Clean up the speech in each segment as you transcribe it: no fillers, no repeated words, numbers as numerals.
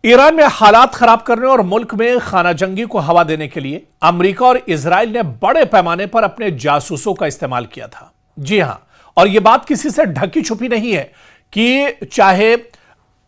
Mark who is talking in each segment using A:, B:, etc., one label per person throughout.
A: Iran में हालात खराब करने और मुल्क में खाना जंगी को हवा देने के लिए अमेरिका और इजराइल ने बड़े पैमाने पर अपने जासूसों का इस्तेमाल किया था। जी हां, और यह बात किसी से ढकी छुपी नहीं है कि चाहे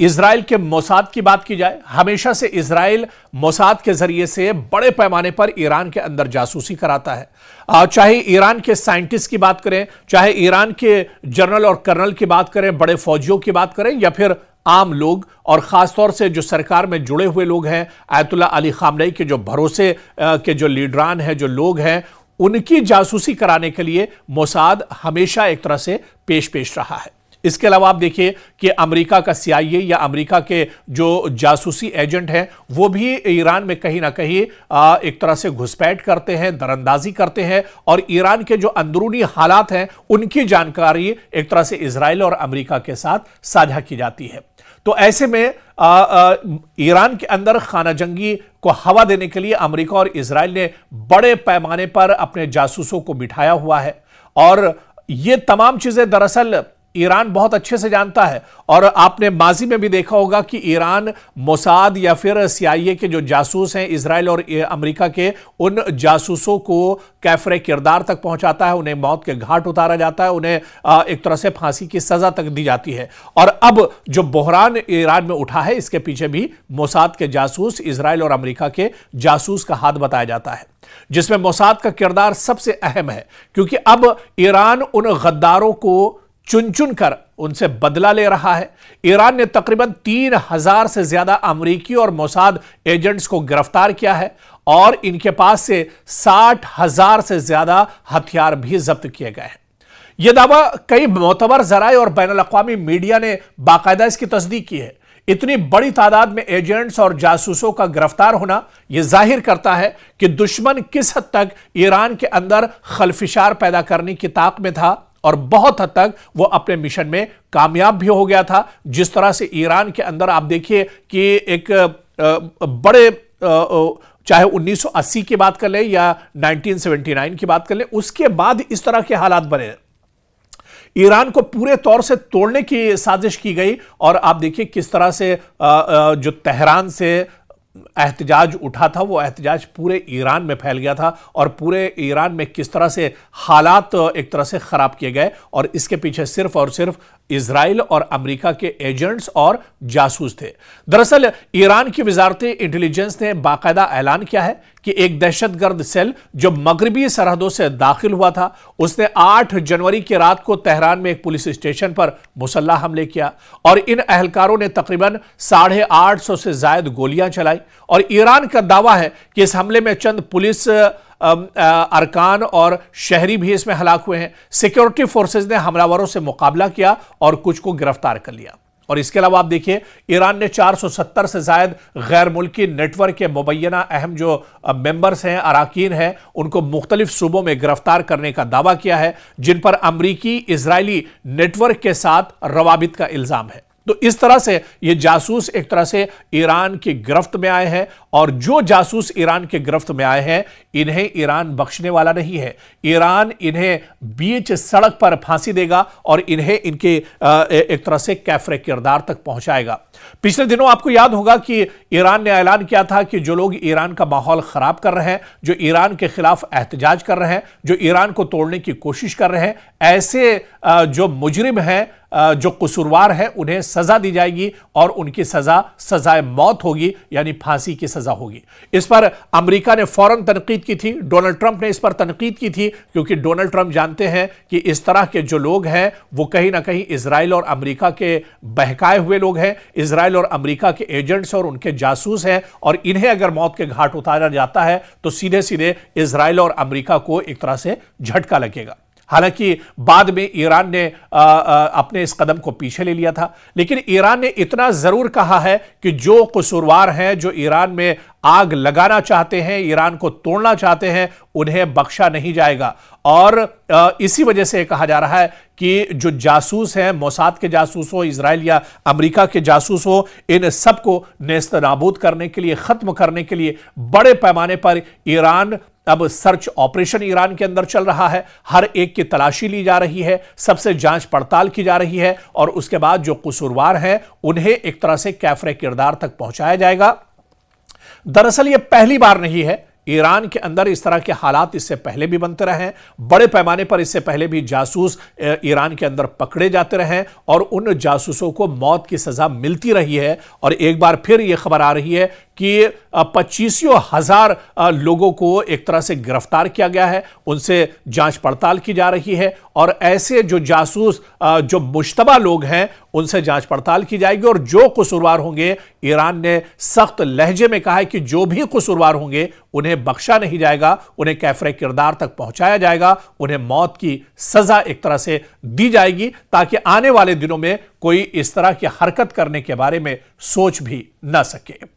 A: इजराइल के मोसाद की बात की जाए, हमेशा से इजराइल मोसाद के जरिए से बड़े पैमाने पर ईरान के अंदर जासूसी कराता है। चाहे ईरान के साइंटिस्ट की बात करें, चाहे ईरान के जनरल और कर्नल की बात करें, बड़े फौजियों की बात करें, या फिर आम लोग और खासतौर से जो सरकार में जुड़े हुए लोग हैं, आयतुल्लाह अली खामनेई के जो भरोसे के जो लीडरान हैं, जो लोग हैं, उनकी जासूसी कराने के लिए मोसाद हमेशा एक तरह से पेश रहा है। इसके अलावा आप देखिए कि अमेरिका का CIA या अमेरिका के जो जासूसी एजेंट हैं, वो भी ईरान में कहीं ना कहीं एक तरह से घुसपैठ करते हैं, दरअंदाजी करते हैं, और ईरान के जो अंदरूनी हालात हैं उनकी जानकारी एक तरह से इजराइल और अमेरिका के साथ साझा की जाती है। तो ऐसे में ईरान के अंदर खाना जंगी को हवा देने के लिए अमेरिका और इजराइल ने बड़े पैमाने पर अपने जासूसों को बिठाया हुआ है, और ये तमाम चीजें दरअसल ईरान बहुत अच्छे से जानता है। और आपने माजी में भी देखा होगा कि ईरान मोसाद या फिर CIA के जो जासूस हैं इजराइल और अमेरिका के, उन जासूसों को कैफरे किरदार तक पहुंचाता है, उन्हें मौत के घाट उतारा जाता है, उन्हें एक तरह से फांसी की सजा तक दी जाती है। और अब जो बहरान ईरान में उठा है, इसके पीछे भी मोसाद के जासूस, इजराइल और अमेरिका के जासूस का हाथ बताया जाता है, जिसमें मोसाद का किरदार सबसे अहम है, क्योंकि अब ईरान उन गद्दारों को चुन चुन कर उनसे बदला ले रहा है। ईरान ने तकरीबन 3000 से ज्यादा अमेरिकी और मोसाद एजेंट्स को गिरफ्तार किया है, और इनके पास से 60,000 से ज्यादा हथियार भी जब्त किए गए हैं। यह दावा कई मोतबर जराए और बैनुल अक़वामी मीडिया ने बाकायदा इसकी तस्दीक की है। इतनी बड़ी तादाद में एजेंट्स और जासूसों का गिरफ्तार होना यह जाहिर करता है कि दुश्मन किस हद तक ईरान के अंदर खलफिशार पैदा करने की ताक में था, और बहुत हद तक वो अपने मिशन में कामयाब भी हो गया था। जिस तरह से ईरान के अंदर आप देखिए कि एक बड़े चाहे 1980 की बात कर ले या 1979 की बात कर ले, उसके बाद इस तरह के हालात बने, ईरान को पूरे तौर से तोड़ने की साजिश की गई। और आप देखिए किस तरह से जो तेहरान से एहतजाज उठा था, वो एहतजाज पूरे ईरान में फैल गया था, और पूरे ईरान में किस तरह से हालात एक तरह से खराब किए गए, और इसके पीछे सिर्फ और सिर्फ इजराइल और अमेरिका के एजेंट्स और जासूस थे। दरअसल ईरान की वजारत इंटेलिजेंस ने बाकायदा ऐलान किया है कि एक दहशतगर्द सेल जो मगरबी सरहदों से दाखिल हुआ था, उसने 8 जनवरी की रात को तेहरान में एक पुलिस स्टेशन पर मुसल्लह हमले किया, और इन अहलकारों ने तकरीबन 850 से ज्यादा गोलियां चलाई। और ईरान का दावा है कि इस हमले में चंद पुलिस अरकान और शहरी भी इसमें हलाक हुए हैं। सिक्योरिटी फोर्सेज ने हमलावरों से मुकाबला किया और कुछ को गिरफ्तार कर लिया। और इसके अलावा आप देखिए ईरान ने 470 से ज्यादा गैर मुल्की नेटवर्क के मुबैना अहम जो मेंबर्स हैं, अराकीन हैं, उनको मुख्तलिफ सूबों में गिरफ्तार करने का दावा किया है, जिन पर अमरीकी इजरायली नेटवर्क के साथ रवाबित का इल्जाम है। तो इस तरह से ये जासूस एक तरह से ईरान की गिरफ्त में आए हैं, और जो जासूस ईरान के गिरफ्त में आए हैं, इन्हें ईरान बख्शने वाला नहीं है। ईरान इन्हें बीच सड़क पर फांसी देगा, और इन्हें इनके एक तरह से कैफरे किरदार तक पहुंचाएगा। पिछले दिनों आपको याद होगा कि ईरान ने ऐलान किया था कि जो लोग ईरान का माहौल खराब कर रहे हैं, जो ईरान के खिलाफ एहतजाज कर रहे हैं, जो ईरान को तोड़ने की कोशिश कर रहे हैं, ऐसे जो मुजरिम हैं, जो कसूरवार है, उन्हें सजा दी जाएगी, और उनकी सजाए मौत होगी, यानी फांसी की सजा होगी। इस पर अमेरिका ने फौरन तनकीद की थी, डोनाल्ड ट्रंप ने इस पर तनकीद की थी, क्योंकि डोनाल्ड ट्रंप जानते हैं कि इस तरह के जो लोग हैं वो कहीं ना कहीं इजराइल और अमेरिका के बहकाए हुए लोग हैं, इजराइल और अमेरिका के एजेंट्स और उनके जासूस हैं, और इन्हें अगर मौत के घाट उतारा जाता है तो सीधे सीधे इजराइल और अमेरिका को एक तरह से झटका लगेगा। हालांकि बाद में ईरान ने अपने इस कदम को पीछे ले लिया था, लेकिन ईरान ने इतना जरूर कहा है कि जो कसूरवार हैं, जो ईरान में आग लगाना चाहते हैं, ईरान को तोड़ना चाहते हैं, उन्हें बख्शा नहीं जाएगा। और इसी वजह से कहा जा रहा है कि जो जासूस हैं, मोसाद के जासूस हो, इजराइल या अमेरिका के जासूस हो, इन सबको नेस्त नाबूद करने के लिए, खत्म करने के लिए बड़े पैमाने पर ईरान अब सर्च ऑपरेशन ईरान के अंदर चल रहा है। हर एक की तलाशी ली जा रही है, सबसे जांच पड़ताल की जा रही है और उसके बाद जो कसूरवार हैं उन्हें एक तरह से कैफरे किरदार तक पहुंचाया जाएगा। दरअसल यह पहली बार नहीं है, ईरान के अंदर इस तरह के हालात इससे पहले भी बनते रहे हैं। बड़े पैमाने पर इससे पहले भी जासूस ईरान के अंदर पकड़े जाते रहे और उन जासूसों को मौत की सजा मिलती रही है। और एक बार फिर यह खबर आ रही है कि 25,000 लोगों को एक तरह से गिरफ्तार किया गया है, उनसे जांच पड़ताल की जा रही है और ऐसे जो जासूस जो मुश्तबा लोग हैं उनसे जांच पड़ताल की जाएगी और जो कसूरवार होंगे, ईरान ने सख्त लहजे में कहा है कि जो भी कसूरवार होंगे उन्हें बख्शा नहीं जाएगा, उन्हें कैफरे किरदार तक पहुंचाया जाएगा, उन्हें मौत की सजा एक तरह से दी जाएगी ताकि आने वाले दिनों में कोई इस तरह की हरकत करने के बारे में सोच भी ना सके।